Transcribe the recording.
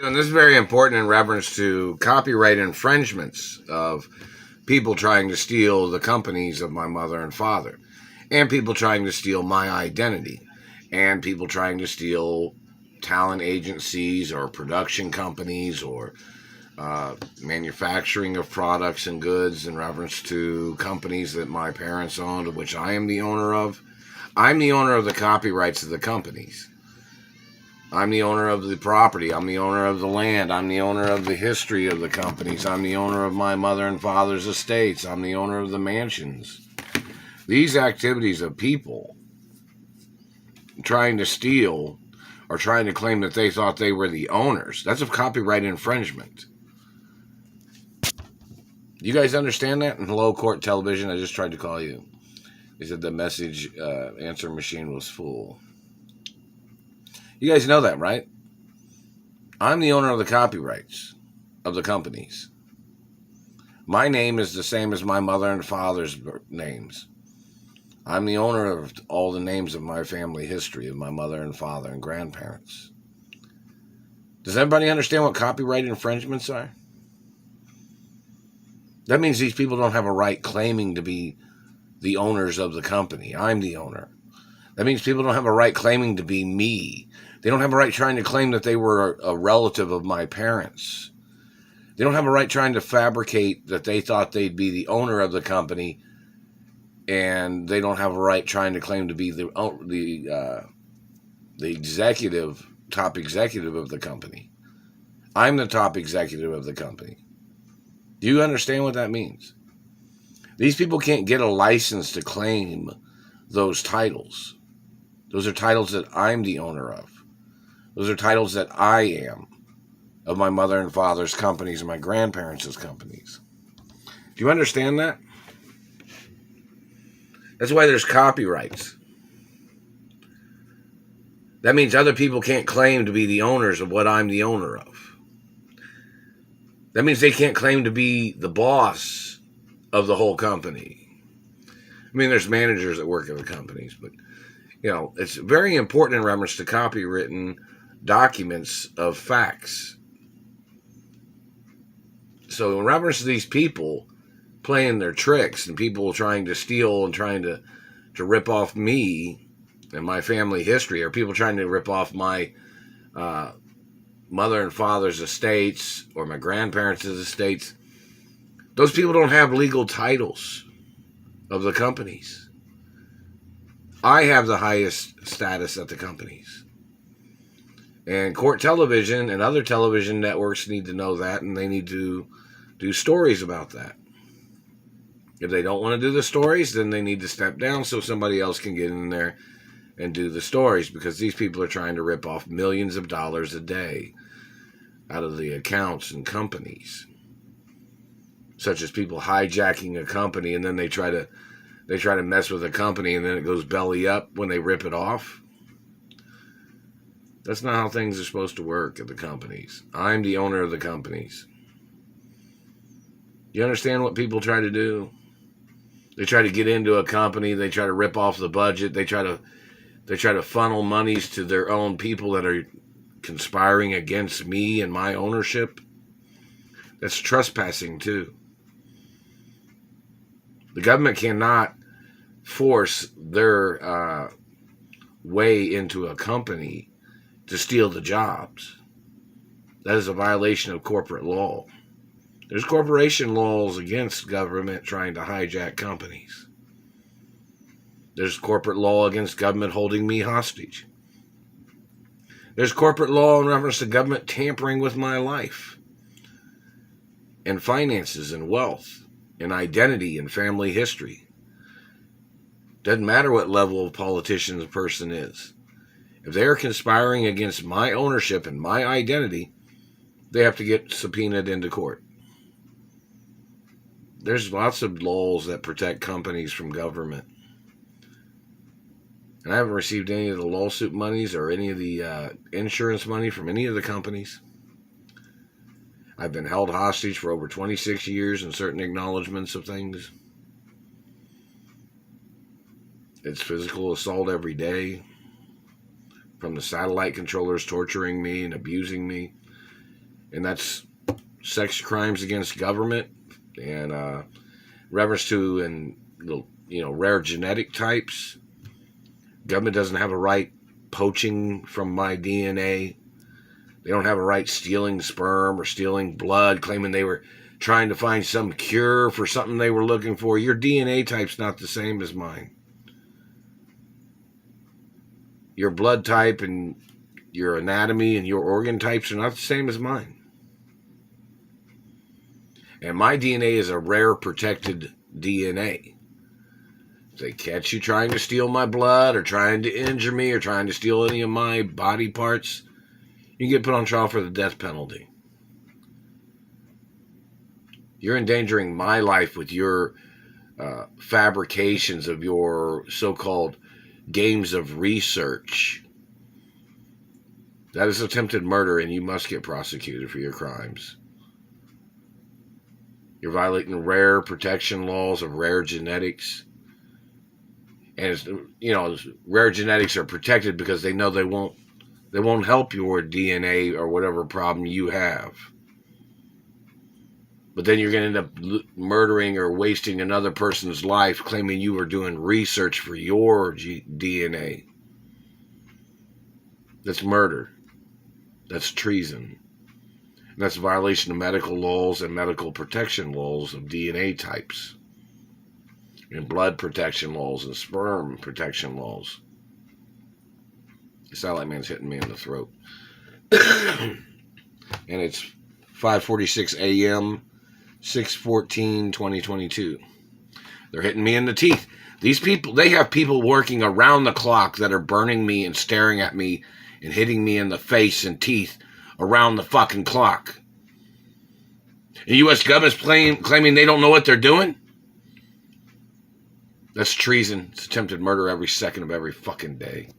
And this is very important in reference to copyright infringements of people trying to steal the companies of my mother and father, and people trying to steal my identity, and people trying to steal talent agencies or production companies or manufacturing of products and goods in reference to companies that my parents owned, which I am the owner of. I'm the owner of the copyrights of the companies. I'm the owner of the property. I'm the owner of the land. I'm the owner of the history of the companies. I'm the owner of my mother and father's estates. I'm the owner of the mansions. These activities of people trying to steal or trying to claim that they thought they were the owners, that's a copyright infringement. You guys understand that? In low court television, I just tried to call you. They said the message answer machine was full. You guys know that, right? I'm the owner of the copyrights of the companies. My name is the same as my mother and father's names. I'm the owner of all the names of my family history, of my mother and father and grandparents. Does everybody understand what copyright infringements are? That means these people don't have a right claiming to be the owners of the company. I'm the owner. That means people don't have a right claiming to be me. They don't have a right trying to claim that they were a relative of my parents. They don't have a right trying to fabricate that they thought they'd be the owner of the company, and they don't have a right trying to claim to be the executive, top executive of the company. I'm the top executive of the company. Do you understand what that means? These people can't get a license to claim those titles. Those are titles that I'm the owner of. Those are titles that I am of my mother and father's companies and my grandparents' companies. Do you understand that? That's why there's copyrights. That means other people can't claim to be the owners of what I'm the owner of. That means they can't claim to be the boss of the whole company. I mean, there's managers that work at the companies, but, it's very important in reference to copywritten documents of facts. So in reference to these people playing their tricks and people trying to steal and trying to rip off me and my family history, or people trying to rip off my mother and father's estates or my grandparents' estates, those people don't have legal titles of the companies. I have the highest status at the companies. And court television and other television networks need to know that, and they need to do stories about that. If they don't want to do the stories, then they need to step down so somebody else can get in there and do the stories, because these people are trying to rip off millions of dollars a day out of the accounts and companies. Such as people hijacking a company, and then they try to mess with a company, and then it goes belly up when they rip it off. That's not how things are supposed to work at the companies. I'm the owner of the companies. You understand what people try to do? They try to get into a company. They try to rip off the budget. They try to funnel monies to their own people that are conspiring against me and my ownership. That's trespassing too. The government cannot force their way into a company to steal the jobs. That is a violation of corporate law. There's corporation laws against government trying to hijack companies. There's corporate law against government holding me hostage. There's corporate law in reference to government tampering with my life and finances and wealth and identity and family history. Doesn't matter what level of politician the person is. If they are conspiring against my ownership and my identity, they have to get subpoenaed into court. There's lots of laws that protect companies from government. And I haven't received any of the lawsuit monies or any of the insurance money from any of the companies. I've been held hostage for over 26 years in certain acknowledgments of things. It's physical assault every day, from the satellite controllers torturing me and abusing me, and that's sex crimes against government and reference to and rare genetic types. Government doesn't have a right poaching from my DNA. They don't have a right stealing sperm or stealing blood, claiming they were trying to find some cure for something they were looking for. Your DNA type's not the same as mine. Your blood type and your anatomy and your organ types are not the same as mine. And my DNA is a rare protected DNA. If they catch you trying to steal my blood or trying to injure me or trying to steal any of my body parts, you get put on trial for the death penalty. You're endangering my life with your fabrications of your so-called games of research. That is attempted murder, and you must get prosecuted for your crimes. You're violating rare protection laws of rare genetics. And rare genetics are protected because they know they won't help your DNA or whatever problem you have. But then you're going to end up murdering or wasting another person's life claiming you were doing research for your DNA. That's murder. That's treason. And that's a violation of medical laws and medical protection laws of DNA types. And blood protection laws and sperm protection laws. The satellite man's hitting me in the throat. And it's 5:46 a.m., 6/14/2022. They're hitting me in the teeth. These people, they have people working around the clock that are burning me and staring at me and hitting me in the face and teeth around the fucking clock. The U.S. government's claiming they don't know what they're doing? That's treason. It's attempted murder every second of every fucking day.